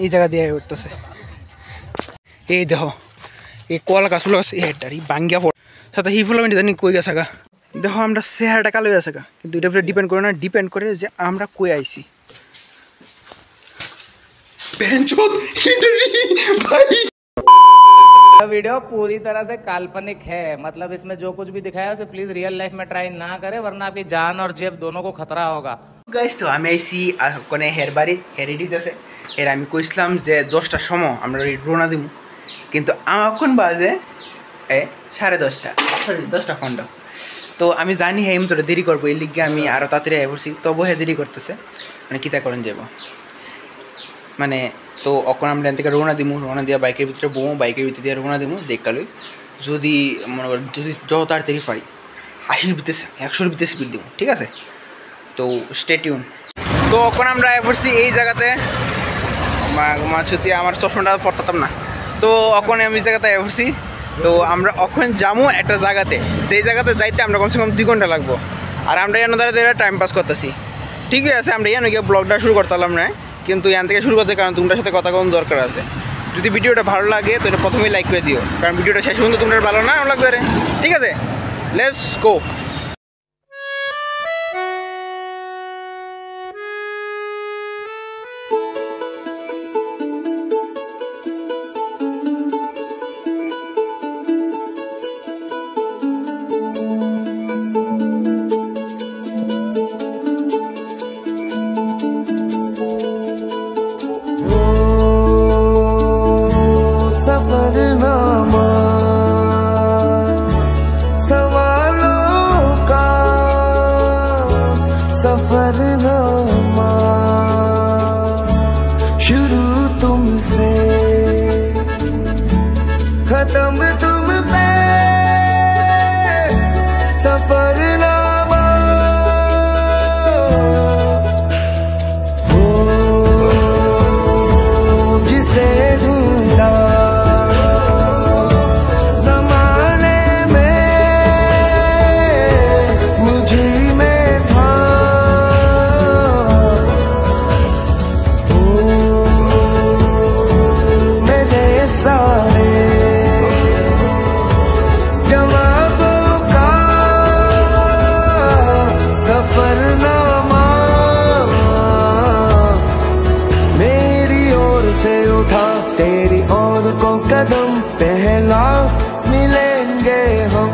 এই জায়গা দিয়ে উঠতেছে। এই দেখো এই কলা গাছ ফুল গাছ এইটার এই বাঙ্গিয়া পড় সাথে হি ফুল আমি জানি কই গেছে গা। দেখো আমরা চেহারাটা কালো হয়ে আছে গা, কিন্তু এটার উপরে ডিপেন্ড করে না, ডিপেন্ড করে যে আমরা কই আইছি। वीडियो पूरी तरह से काल्पनिक है, मतलब इसमें जो कुछ भी दिखाया उसे प्लीज रियल लाइफ में ट्राई ना करें, वरना आपकी जान और जेब दोनों को खतरा होगा। গাইস তো আমি আইছি কোনে হের বাড়ি হের রেডি আছে এর আমি কইছিলাম যে 10টার সময় আমরা রওনা দিব, কিন্তু এখন বাজে 10:30 সরি 10টা খন্ড। তো আমি জানি হ্যাঁ আমি তোরা দেরি করবো, এই লিগে আমি আরও তাড়াতাড়ি আই পড়ছি, তবু হ্যাঁ দেরি করতেছে মানে কিতা করেন যাব মানে। তো এখন আমরা এখান থেকে রওনা দিব, রওনা দিয়ে বাইকের ভিতরে বমো, বাইকের ভিতরে দিয়ে রওনা দিব দেখালই, যদি মনে করেন যদি যত তাড়াতাড়ি পারি 80-র ভিতরে 100-র ভিতরে স্পিড দিব, ঠিক আছে? তো স্টে টিউন। তো এখন আমরা আই পড়ছি এই জায়গাতে, মাছুতি আমার চশমাটা পড়তাম না, তো এখন আমি জায়গাতে আই পড়ছি। তো আমরা এখন যাবো একটা জায়গাতে, যেই জায়গাতে যাইতে আমরা কমসে কম 2 ঘন্টা লাগবো, আর আমরা এখানে দাঁড়িয়ে টাইম পাস করতেছি। ঠিকই আছে, আমরা এখানে গিয়ে ব্লগটা শুরু করতাম না, কিন্তু এখান থেকে শুরু করতে কারণ তোমার সাথে কথা কোন দরকার আছে। যদি ভিডিওটা ভালো লাগে তো এটা প্রথমেই লাইক করে দিও, কারণ ভিডিওটা শেষ পর্যন্ত তোমার ভালো না লাগবে। ঠিক আছে, লেটস গো। सफरनामा शुरू तुमसे खत्म तुम पे, सफरनामा हो जिसे ढूंढा जमाने में मुझे तेरी ओर को कदम पहला मिलेंगे हम।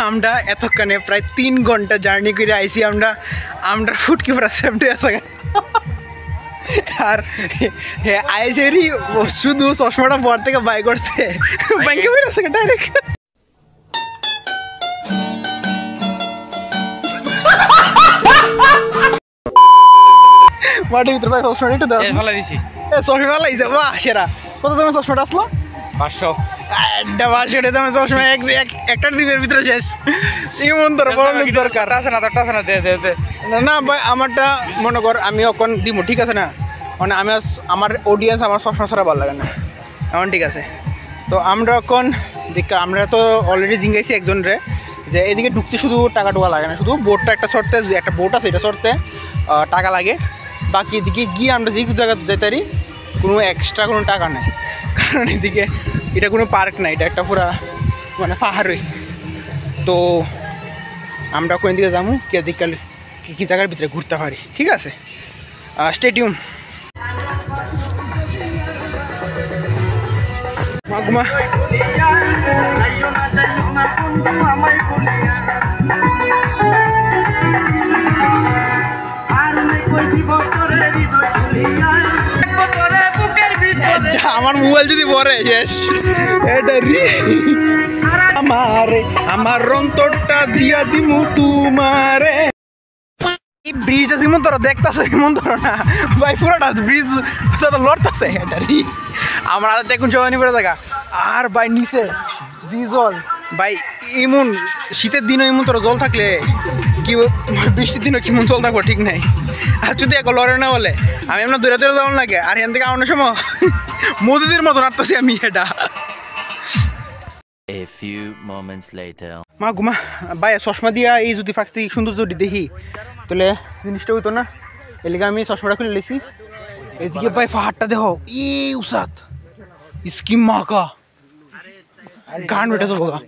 আমরা এতক্ষণে প্রায় 3 ঘন্টা জার্নি করে আইছি। আমরা ফুটকি পড়া সেফটি আছে, আর আইসেরই শুধু চশমাটা পর থেকে বাই করছে ব্যাংকে বের আছে ডাইরেক্ট। মাটির ভিতরে ভাই চশমাটা একটু দাও, ফেলা দিছি। চশমা ফেলাইছে, বাহ সেরা। কত দামে চশমাটা আসলো? 500। একটা ট্রিপের ভিতরে শেষ। এমন তোর বড় লোক দরকার আছে না, তোরটা আছে না, দে দে দে। না ভাই আমারটা মনে কর আমি এখন দিব, ঠিক আছে না? মানে আমি আমার অডিয়েন্স আমার চশমা ছাড়া ভালো লাগে না, এমন ঠিক আছে? তো আমরা এখন আমরা তো অলরেডি জিঙ্গাইছি একজনরে যে এদিকে ঢুকতে শুধু টাকা ঢোকা লাগে না, শুধু বোটটা একটা চড়তে, একটা বোট আছে এটা চড়তে টাকা লাগে, বাকি এদিকে গিয়ে আমরা যে জায়গাতে যেতে পারি কোনো এক্সট্রা কোনো টাকা নেই, কারণ এদিকে এটা কোনো পার্ক না, এটা একটা পুরা মানে পাহাড়ই। তো আমরা কোন দিকে যাবো, কে দিকে কী জায়গার ভিতরে ঘুরতে পারি, ঠিক আছে? স্টেডিয়াম মাগুমা আমার মোবাইল যদি পরে শেষ, আমার অন্তরটা দিয়া দিমু তোমারে। এই ব্রিজটা যেমন তোরা দেখতেছো এমন ধরো না ভাই, পুরোটা ব্রিজ লড়তেছে এটারই। আমার হাতে এখন জবানি করে দেখা, আর ভাই নিচে জি জল ভাই এমন শীতের দিনও এমন তোর জল থাকলে কি বৃষ্টির দিনও কেমন জল থাকবো ঠিক নাই। আর যদি এক লড়ে না বলে আমি এমন দূরে দূরে যাওয়ার লাগে আর এখান থেকে আনার সময় মোদিদের মতো নাড়তেছি আমি এটা। A few moments later. মা ঘুমা ভাই চশমা দিয়া এই যদি প্রাকৃতিক সৌন্দর্যটি দেখি তাহলে জিনিসটা হইতো না, এর লিগে আমি চশমাটা খুলে লেছি। এদিকে ভাই পাহাড়টা দেখো ই উসাত স্কিম মাকা গান ওটা যাবো গা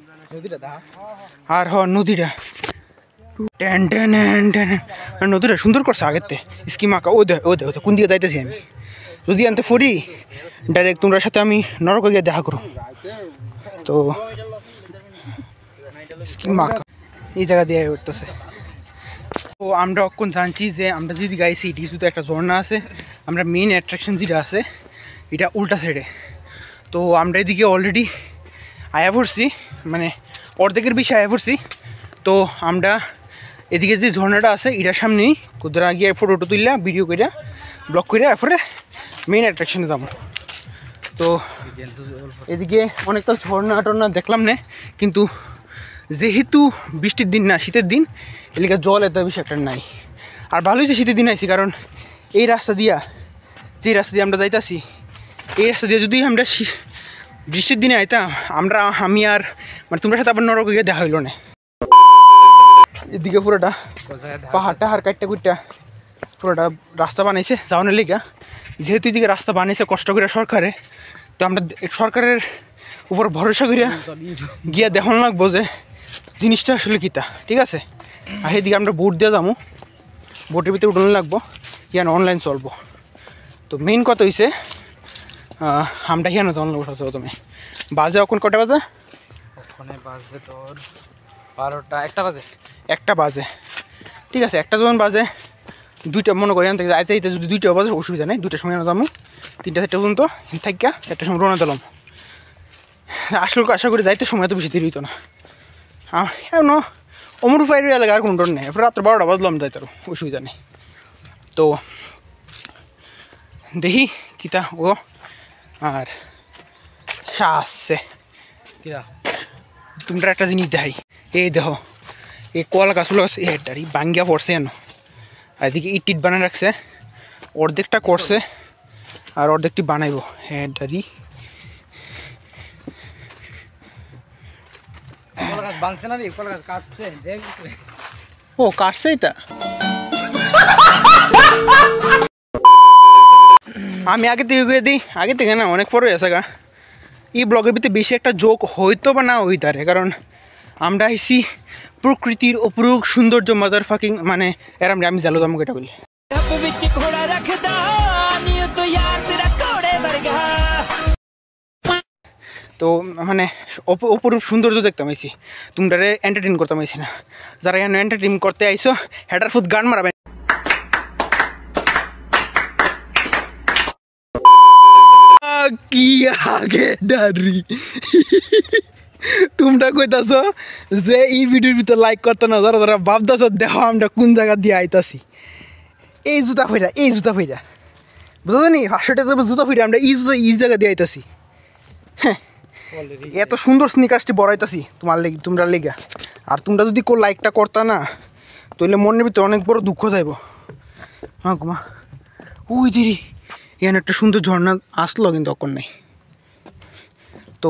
আর হ নদীটা টেন টেন টেন নদীটা সুন্দর করছে আগের তে স্কিম আঁকা। ও দে ও দে কোন দিকে যাইতেছি আমি যদি আনতে ফরি ডাইরেক্ট তোমরা সাথে আমি নরকে গিয়ে দেখা করো। তো স্কিম আঁকা এই জায়গা দিয়ে উঠতেছে। তো আমরা অক্ষণ জানছি যে আমরা যদি গাইছি এটি শুধু একটা ঝর্ণা আছে, আমরা মেইন অ্যাট্রাকশন যেটা আছে এটা উল্টা সাইডে। তো আমরা এদিকে অলরেডি আয়া পড়ছি, মানে অর্ধেকের বেশি আয়া পড়ছি। তো আমরা এদিকে যে ঝর্ণাটা আছে এটার সামনেই কোথাও গিয়ে ফটো তুললা ভিডিও করে ব্লগ করে এরপরে মেইন অ্যাট্রাকশনে যাবো। তো এদিকে অনেকটা ঝর্ণা টর্ণা দেখলাম না, কিন্তু যেহেতু বৃষ্টির দিন না শীতের দিন এলাকা জল এত বেশি একটা নাই। আর ভালো হয়েছে শীতের দিন আইছি, কারণ এই রাস্তা দিয়া যে রাস্তা দিয়ে আমরা যাইতাছি এই রাস্তা দিয়ে যদি আমরা বৃষ্টির দিনে আইতাম আমি আর মানে তোমার সাথে আবার নরক গিয়ে দেখা হইল না। এদিকে পুরোটা পাহাড়টা আর কাটটা কুটটা পুরোটা রাস্তা বানাইছে যাওয়ানোর লেগা। যেহেতু এদিকে রাস্তা বানাইছে কষ্ট করে সরকারে, তো আমরা সরকারের উপর ভরসা করিয়া গিয়া দেখানো লাগবো যে জিনিসটা আসলে কিতা ঠিক আছে। আর এদিকে আমরা বোট দিয়ে যাবো, বোটের ভিতরে উঠানো লাগবো, ইয়ান অনলাইন চলবো। তো মেইন কথা হয়েছে আমরা কেন যাওয়ানো লাগবো সবচেয়ে প্রথমে। বাজে এখন কটা বাজে? ওখানে বাজে তোর 12টা 1টা বাজে। 1টা বাজে ঠিক আছে। 1টা যখন বাজে 2টা মনে করি থেকে যাইতে যাইতে যদি 2টা বাজে অসুবিধা নেই, 2টার সময় যাবো 3টা 4টা পর্যন্ত থাকিয়া 1টার সময় রওনা দিলাম। আসলে আশা করি যাইতে সময় তো বেশি দেরি হইতো না। এমন অমর ফাইর এলাকা আর কোনো ডর নেই, এরপর রাত্র 12টা বাজলাম যাইতে আরও অসুবিধা নেই। তো দেখি কিতা ও আর আসছে কিরা তোমরা একটা জিনিস দেখাই। এই দেখো এই কলা গাছগুলো আছে এটারই বাঙ্গিয়া পড়ছে এন, এদিকে ইট টিট বানায় রাখছে, অর্ধেকটা করছে আর অর্ধেকটি বানাইব এটারই। ও কাটছে এটা আমি আগে থেকে গিয়ে দিই আগে থেকে না অনেক পরে আছে গা। এই ব্লগের ভিতরে বেশি একটা যোগ হইতো বা না হইতারে, কারণ আমরা আইসি প্রকৃতির অপরূপ সৌন্দর্য মাদার ফাকিং মানে এরম আমি জালো দাম এটা বলি। তো মানে অপরূপ সৌন্দর্য দেখতাম আইসি, তোমরা এন্টারটেইন করতাম আইসি না। যারা এখানে এন্টারটেইন করতে আইসো হেডার ফুট গান মারাবে। কি আগে ডারি তোমরা কইতাছ যে এই ভিডিওর ভিতর লাইক করতে না, যারা যারা ভাবতাছ দেখো আমরা কোন জায়গা দিয়ে আইতাছি। এই জুতা ফইরা বুঝছো নি 500 টাকা জুতা ফইরা আমরা এই জায়গা দিয়ে আইতাছি। হ্যাঁ এত সুন্দর স্নিকার্সটি বড়াইতাছি তোমরা লেগা। আর তোমরা যদি লাইকটা করতা না তাহলে মনের ভিতরে অনেক বড় দুঃখ যাইব। হ্যাঁ ঘুমা ওই দিদি এখানে একটা সুন্দর ঝর্ণা আসলো কিন্তু অক্ষণ নেই। তো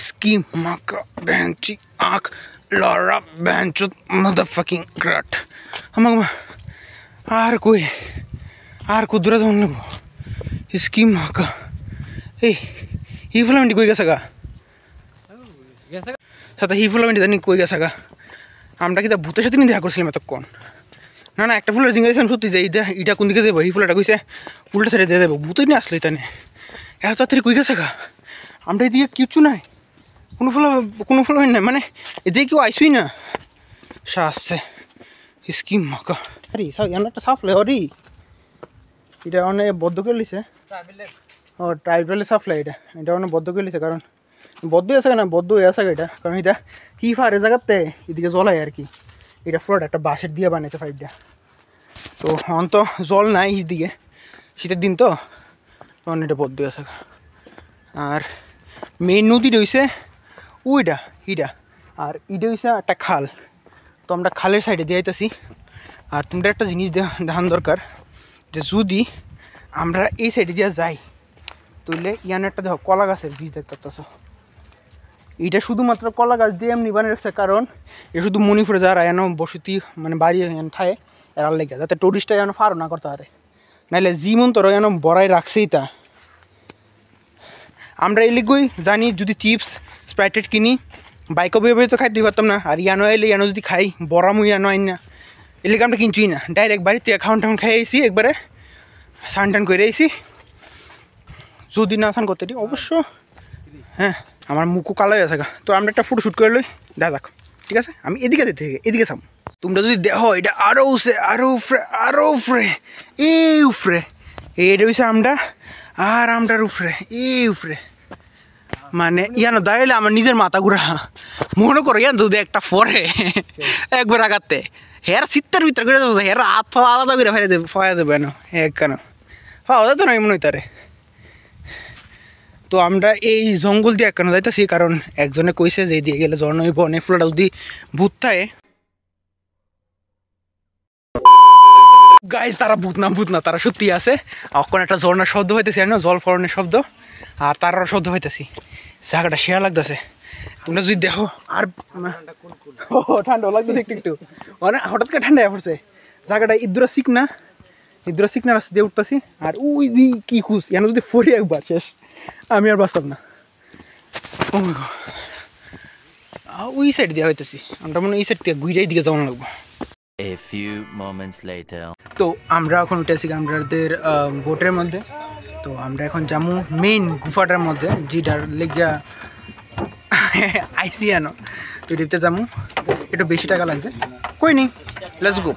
স্কিম মাকা বেঞ্চি আখ লড়া বেঞ্চ মাদার ফাকিং গ্রাট আমার আর কই দূরে যাওয়ার লাগবো। স্কিম মাকা এই হিফুলামেন্টি কই গেছে গা সাথে হিফুলামেন্টি জানি কই গেছে গা। আমরা কি তা ভূতের সাথে দেখা করছিলাম এতক্ষণ। না একটা ফুলের জিঙ্গা দিয়েছিলাম সত্যি যে এটা কোন দিকে দেবো, এই ফুলটা কইছে উল্টা সাইডে দিয়ে দেবো। ভূতই নিয়ে আসলো এখানে এত তাড়াতাড়ি কই গেছে গা। আমরা এদিকে কিচ্ছু নাই, কোনো ফুল হয় না, মানে এদিকে কেউ আইসুই না। আসছে স্কিম মাকা আরে একটা সাফ লেহরি এটা অনেক বদ্ধ করে লিছে। ও ট্রাইবেলের সাপ্লাই এটা অনেক বদ্ধ করে লিছে, কারণ বদ্ধ আছে না বদ্ধ হয়ে আছে এটা, কারণ এটা কি ফারে জায়গাতে এদিকে জল হয় আর কি। এটা ফ্লোট একটা বাঁশের দিয়ে বানিয়েছে পাইপটা। তো অন্ত জল নাই এদিকে শীতের দিন তো তখন এটা বদ্ধ আছে। আর মেইন নদী রয়েছে ওইটা ইটা, আর ইটা হয়েছে একটা খাল। তো আমরা খালের সাইডে দিয়ে আইতাছি। আর তোমরা একটা জিনিস দেখান দরকার যে যদি আমরা এই সাইডে দিয়ে যাই তাহলে ইয়ানো একটা দেখো কলা গাছের বীজ দেখতে পাচ্ছ। এইটা শুধুমাত্র কলা গাছ দিয়ে এমনি বানিয়ে রাখছে, কারণ এ শুধু মণিপুরে যারা এন বসতি মানে বাড়ি এন থায় এরার লেগে, যাতে টুরিস্টটা যেন ফারও না করতে পারে, নাহলে জীবন তোরা যেন বড়াই রাখছেই তা। আমরা এই লিগই জানি যদি চিপস স্প্রাইটেড কিনি বাইকও বেয়ে তো খাইতে পারতাম না, আর ইয়ানো এলে ইয়ানো যদি খাই বড়ামু ইয়ানো আইন না, এর লিগে আমরা কিনছুই না, ডাইরেক্ট বাড়িতে খাওয়ান টাউন খাই আইসি, একবারে স্নান টান করে আইসি। যদি না স্নান করতে দিই অবশ্য, হ্যাঁ আমার মুখও কালো হয়ে আছে। তো আমরা একটা ফটো শ্যুট করে লই, দেখা যাক, ঠিক আছে? আমি এদিকে যেতে এদিকে থাম। তোমরা যদি দেখো এটা আরও উফরে আরও উফরে আরও উফরে এই উফরে, এইটা হচ্ছে আমরা আর আমরার উফরে এই উফরে, মানে ইয়ানো দাঁড়াইলে আমার নিজের মাথা ঘুরা। মনে করো ইয়ান যদি একটা পরে একবার আগাতে হের চিত্তার ভিতরে করে যাবো, হের হাত আলাদা করে ফেলে যাবে, ফয়া যাবে না এক কেন পাওয়া যাচ্ছে না মনে হইতারে। তো আমরা এই জঙ্গল দিয়ে কেন যাইতেছি, কারণ একজনে কইছে যে দিয়ে গেলে ঝর্ণা হইব, অনেক ফুলটা যদি ভূত থাকে। গাইজ তারা ভূত না তারা সত্যি আছে। এখন একটা ঝর্ণার শব্দ হইতেছে না, জল ফলনের শব্দ, আর তারার শব্দ হইতেছি। জায়গাটা শেয়ার লাগতেছে তোমরা যদি দেখো। আর ঠান্ডা লাগতেছে একটু একটু, মানে হঠাৎ করে ঠান্ডা পড়ছে। জায়গাটা ইদ্রা শিকনা রাস্তা দিয়ে উঠতেছি। আর ওই দি কি খুশ এনে যদি ফরি একবার শেষ, আমি আর বাঁচতাম না। ওই সাইড দিয়ে হইতেছি আমরা, মনে এই সাইড থেকে ঘুরেই দিকে যাওয়া লাগবো। A few moments later. তো আমরা এখন উঠেছি আমাদের বোটের মধ্যে। তো আমরা এখন যাবো মেইন গুফাটার মধ্যে, যেটার লেগিয়া আইসি আনো। তো এটাতে যাবো, একটু বেশি টাকা লাগছে, কই নি, লেটস গো।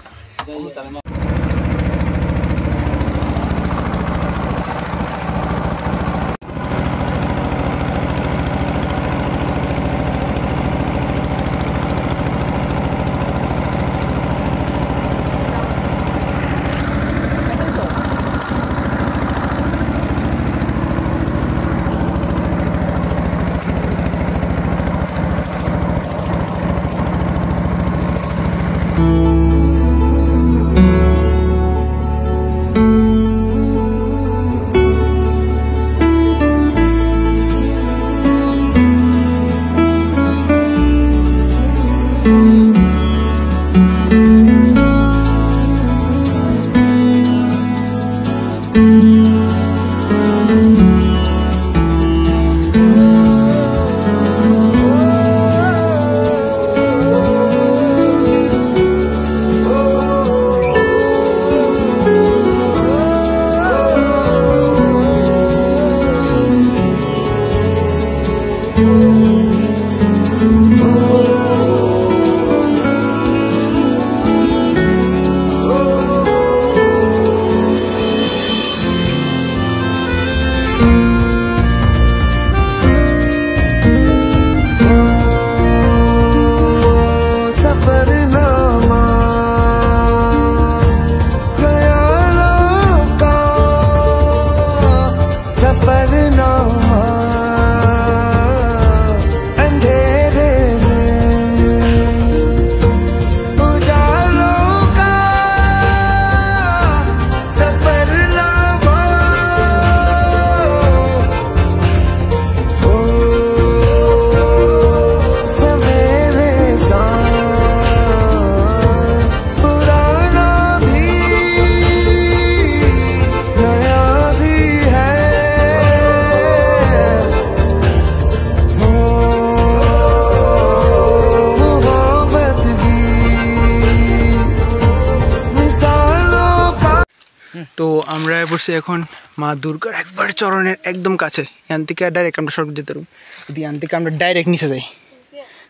তো আমরা বসে এখন মা দুর্গার একবার চরণের একদম কাছে, এখান থেকে ডাইরেক্ট আমরা সর্ব যেতে পারবো। যদি এখান থেকে আমরা ডাইরেক্ট নিচে যাই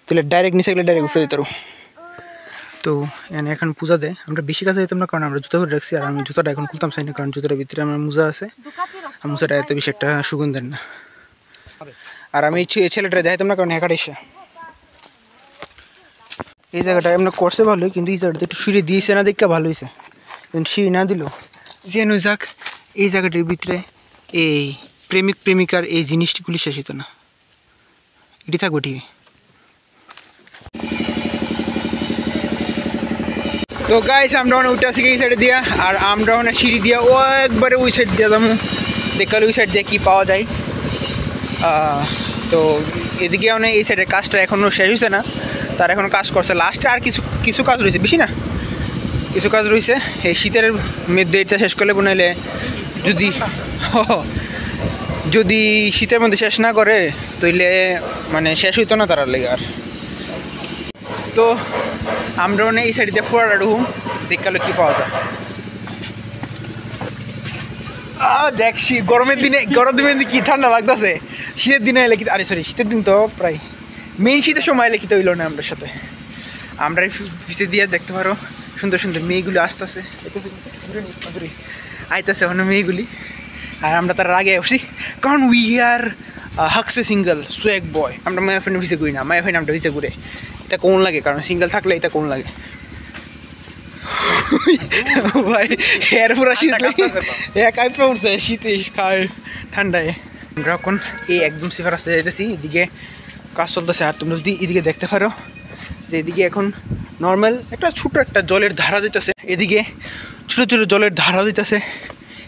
তাহলে ডাইরেক্ট নিচে গেলে ডাইরেক্ট উঠে যেতে পারবো। তো এখানে এখন পূজা দেয়, আমরা বেশি কাছে যেতাম না কারণ আমরা জুতা করে রাখছি, আর আমি জুতাটা এখন খুলতাম চাই না কারণ জুতাটার ভিতরে আমার মোজা আছে, আর মোজাটা এত বেশি একটা সুগন্ধের না। আর আমি এই ছেলেটা দেখাইতাম না কারণ একাটা এসে এই জায়গাটা আমরা করছে ভালোই, কিন্তু এই জায়গাটা একটু সিঁড়ি দিয়েছে না দেখে ভালো হয়েছে, কিন্তু সিঁড়ি না দিল যেন যাক। এই জায়গাটার ভিতরে এই প্রেমিক প্রেমিকার এই জিনিসগুলি শেষ হতো না, এটি থাকবো ঠিক। তো গাইস আমরা ওখানে উঠে আসি এই সাইডে দিয়া, আর আমরা ওখানে সিঁড়ি দিয়া ও একবারে ওই সাইড দিয়ে যাবো, দেখালে ওই সাইড দিয়ে কী পাওয়া যায়। তো এদিকে মানে এই সাইডের কাজটা এখনও শেষ হয়েছে না, তার এখন কাজ করছে, লাস্টে আর কিছু কিছু কাজ রয়েছে, বেশি না কিছু কাজ রয়েছে। এই শীতের মধ্যে এটা শেষ করলে বানাইলে যদি শীতের মধ্যে শেষ না করে তাইলে মানে শেষ হইতো না তার লেগে। আর তো আমরা মানে এই সাইডে ফোয়ারা ঢুকুম, দেখালে কী পাওয়া যায়। দেখছি গরমের দিনে কি ঠান্ডা লাগতেছে, শীতের দিনে এলে কি, আরে সরি শীতের দিন তো প্রায় মেইন শীতের সময় এলে কি তো হইল না। আমরা সাথে আমরা পিছে দিয়ে দেখতে পারো সুন্দর সুন্দর মেয়েগুলি আসতেছে, আইতেছে ওখানে মেয়েগুলি, আর আমরা তার আগে আসছি কারণ উই আর হাকসে সিঙ্গেল সোয়েক বয়। আমরা মায়া ফ্রেন্ড ভিসে করি না, মায়া ফ্রেন্ড আমরা ভিসে ঘুরে, এটা কোন লাগে, কারণ সিঙ্গেল থাকলে এটা কোন লাগে ভাই। এর পুরা শীত একাই পড়ছে শীতে খায় ঠান্ডায়। আমরা এখন এই একদম সিফার রাস্তায় যাইতেছি, এদিকে কাজ চলতেছে। আর তোমরা যদি এদিকে দেখতে পারো যে এদিকে এখন নর্মাল একটা ছোটো একটা জলের ধারা দিতেছে, এদিকে ছোটো ছোটো জলের ধারা দিতেছে।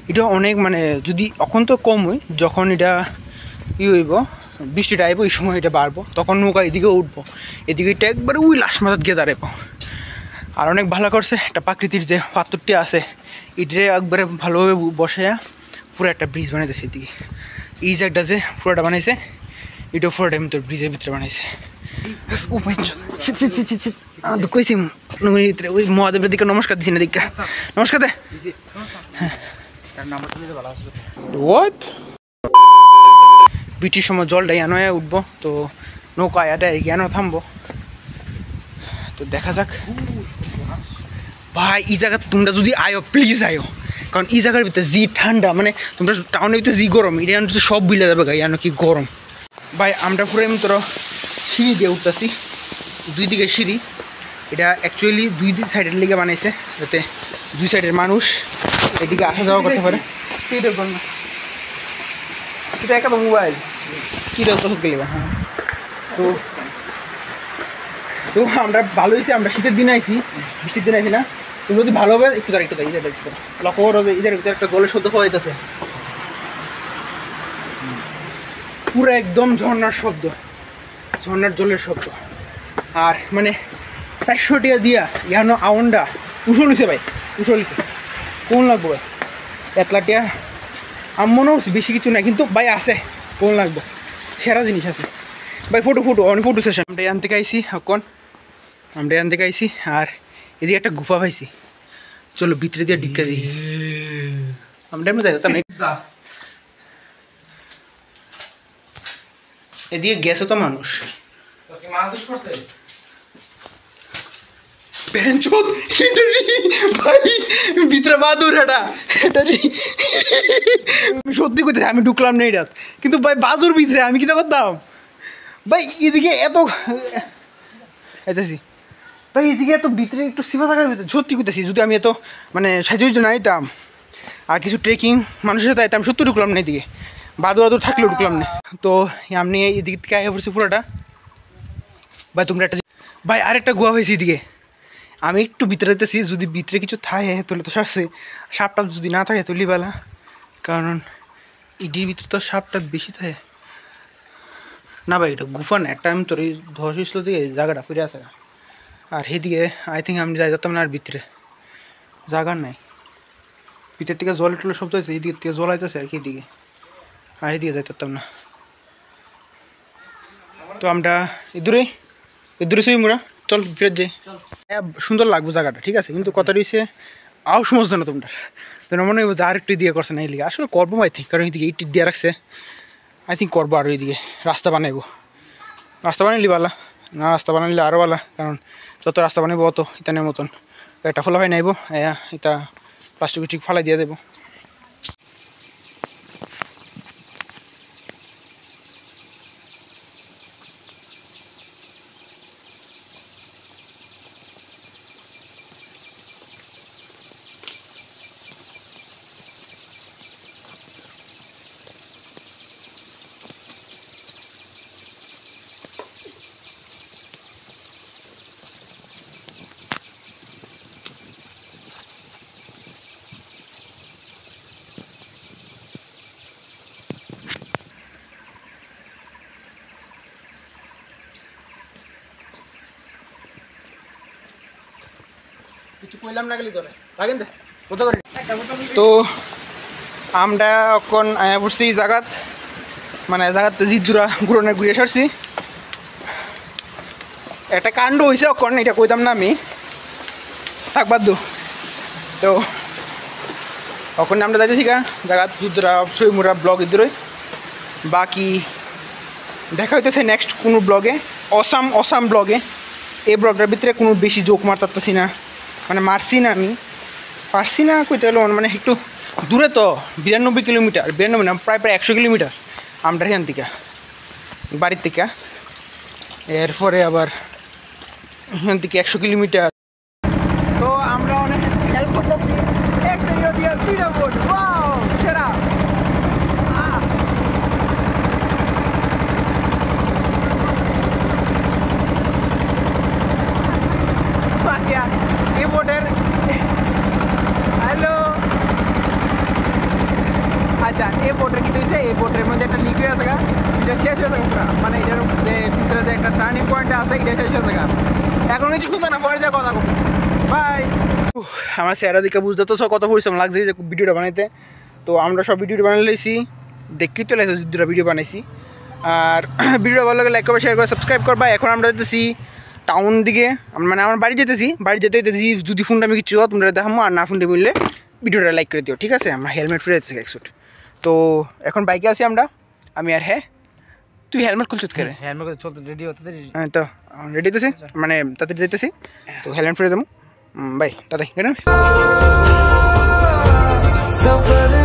এটা অনেক মানে যদি এখন তো কম হয়, যখন এটা হইব বৃষ্টিটা আইব এই সময় এটা বাড়বো, তখন নৌকা এদিকে উঠবো, এদিকে এটা একবারে ওই লাশ মাথাত গিয়ে দাঁড়াবো। আর অনেক ভালো করছে, একটা প্রাকৃতির যে পাথরটি আছে এটারে একবারে ভালোভাবে বসাইয়া পুরো একটা ব্রিজ বানাইতেছে। এদিকে এই জায়গাটা যে পুরোটা বানাইছে, এটাও পুরোটার ভিতরে ব্রিজের ভিতরে বানাইছে। কইছি ওই মহাদেবের দিকে নমস্কার দিছি না, দিকা নমস্কার দে। বৃষ্টির সময় জলটা ইয়ানো উঠবো, তো নৌকা এটা ইয়ানো থামবো, তো দেখা যাক। ভাই এই জায়গা তোমরা যদি আয়ো প্লিজ আয়ো, কারণ এই জায়গার ভিতরে জি ঠান্ডা, মানে তোমরা টাউনের ভিতরে জি গরম, এটা সব বিলে যাবে গাই ইয়ানো কি গরম। ভাই আমরা পুরো এমন তোর সিঁড়ি দিয়ে উঠতেছি, দুই দিকে সিঁড়ি, এটা অ্যাকচুয়ালি দুই দিক সাইডের লিগে বানাইছে যাতে দুই সাইডের মানুষ এদিকে আসা যাওয়া করতে পারে। এটা একটা মোবাইল কীটা তো গেলে হ্যাঁ। তো আমরা ভালো হয়েছি, আমরা শীতের দিনে আইছি, বৃষ্টির দিনে আইছি না। তো যদি ভালো হবে একটু একটু লক্ষ্য হবে, এদের ভিতরে একটা জলের শব্দ হয়ে যেতেছে, পুরো একদম ঝর্নার শব্দ, ঝর্নার জলের শব্দ। আর মানে 400 টাকা দিয়া ইয়ানো আউন্ডা উঠলিছে ভাই, উঠলিছে কোন লাগবো ভাই, এতলাটিয়া আমার মনে হচ্ছে বেশি কিছু না, কিন্তু ভাই আছে কোন লাগবো, সেরা জিনিস আছে ভাই। অনেক ফটো সেশন আমরা এখান থেকে আইসি, এখন আমরা এখান থেকে আইসি, আর এদিকে একটা গুফা পাইছি, চলো ভিতরে দিয়ে ঢিকা দিই। আমরা এমনি যাই যেতাম না, এদিকে গেছে তো মানুষ ভিতরে বাদুর সত্যি করতে আমি ঢুকলাম না এটা, কিন্তু ভাই বাদুর ভিতরে আমি কিতা করতাম ভাই। এদিকে এত ভাই, এদিকে এত ভিতরে একটু সিফা থাকার ভিতরে সত্যি করতেছি, যদি আমি এত মানে সাহায্য না নিতাম আর কিছু ট্রেকিং মানুষের সাথে আইতাম, সত্যি ঢুকলাম না এদিকে, বাদুর থাকলেও ঢুকলাম না। তো আমি এদিক থেকে আগে পড়ছি পুরোটা ভাই। তোমরা একটা ভাই আরেকটা গুহা হয়েছে এদিকে, আমি একটু ভিতরে যেতেছি, যদি ভিতরে কিছু থাকে তাহলে তো সারছে, সাপটা যদি না থাকে তুলি বেলা, কারণ ইডির ভিতরে তো সাপটা বেশি থাকে না ভাই। এটা গুফা না, একটা আমি তোর এই ধস হয়েছিল দিকে জায়গাটা ফিরে আসে, আর সেদিকে আই থিঙ্ক আমি যাই যেতাম না, আর ভিতরে জায়গা নাই, ভিতর থেকে জল টলে শব্দ হয়েছে, এদিকে থেকে জল আইতেছে আর কি এদিকে, আর এদিকে যাই পারতাম না। তো আমরা এদূরে সেই মোরা চল ফিরে যাই, সুন্দর লাগবো জায়গাটা ঠিক আছে, কিন্তু কথা রয়েছে আও সমস্ত না তোমরা, তোমরা মনে হয় আর একটু দিয়ে করছে না, এই লিগে আসলে করবো আই থিঙ্ক, কারণ এইদিকে ইট দিয়ে রাখছে, আই থিঙ্ক করবো আরও এইদিকে রাস্তা বানাইবো, রাস্তা বানাইলি বালা না, রাস্তা বানাইলে আরও বালা, কারণ যত রাস্তা বানাইবো অত ইতানের মতন একটা ফলা হয় নাইব, এটা প্লাস্টিক ঠিক ফলাই দিয়ে দেবো। কিছু কইলাম না গেলি তোরে লাগেন দে কত করে তো আমরা এখন আয়া পড়ছি জায়গাত মানে জায়গাতে জিদ্দুরা ঘুরনে ঘুরে সারছি একটা কাণ্ড হয়েছে এখন এটা কইতাম না আমি থাকবাদ দু তো ওখানে আমরা যাইতেছি গা জায়গাত জিদ্দুরা ছইমুরা ব্লগ ইদ্দুরই বাকি দেখা হইতেছে নেক্সট কোনো ব্লগে অসাম ব্লগে এই ব্লগটার ভিতরে কোনো বেশি জোক মারতাছি না মানে মারছি না আমি পারছি না কইতে হলো মানে একটু দূরে তো 92 কিলোমিটার 92 না প্রায় 100 কিলোমিটার আমরা এখান থেকে বাড়ির থেকে এরপরে আবার এখান থেকে 100 কিলোমিটার তো আমরা অনেক হেল্প করতেছি একটা ইয়ে দিয়ে 2টা বোট ওয়াও সেরা এই বোটের হ্যালো আচ্ছা এই বোটের কি হয়েছে এই বোটের মধ্যে একটা লিক হয়ে আছে গা এটা শেষ হয়ে থাকে পুরা মানে এটার যে ভিতরে যে একটা টার্নিং পয়েন্ট আছে এটা শেষ হয়ে থাকে এখন কিছু শুনতে না পরে যা কথা বলবো বাই আমার স্যারা দিকে বুঝতে তো কত পরিশ্রম লাগছে যে ভিডিওটা বানাইতে তো আমরা সব ভিডিও বানিয়ে লইছি দেখি তো লাগছে দুটা ভিডিও বানাইছি আর ভিডিও ভালো লাগলে লাইক করবে শেয়ার করে সাবস্ক্রাইব করবা এখন আমরা যেতেছি টাউন দিকে মানে আমার বাড়ি যেতেছি যদি ফোনটা আমি কিছু তোমরা দেখাবো আর না ফোনটা বললে ভিডিওটা লাইক করে দিও ঠিক আছে আমার হেলমেট ফিরে যাচ্ছে একশোট তো এখন বাইকে আছি আমি আর হ্যাঁ তুই হেলমেট খুলছ করে हेलमेट चलते रेडी होते হ্যাঁ তো রেডি তো মানে তাড়াতাড়ি যেতেছি তো হেলমেট ফিরে যাবো বাই দাদা सफर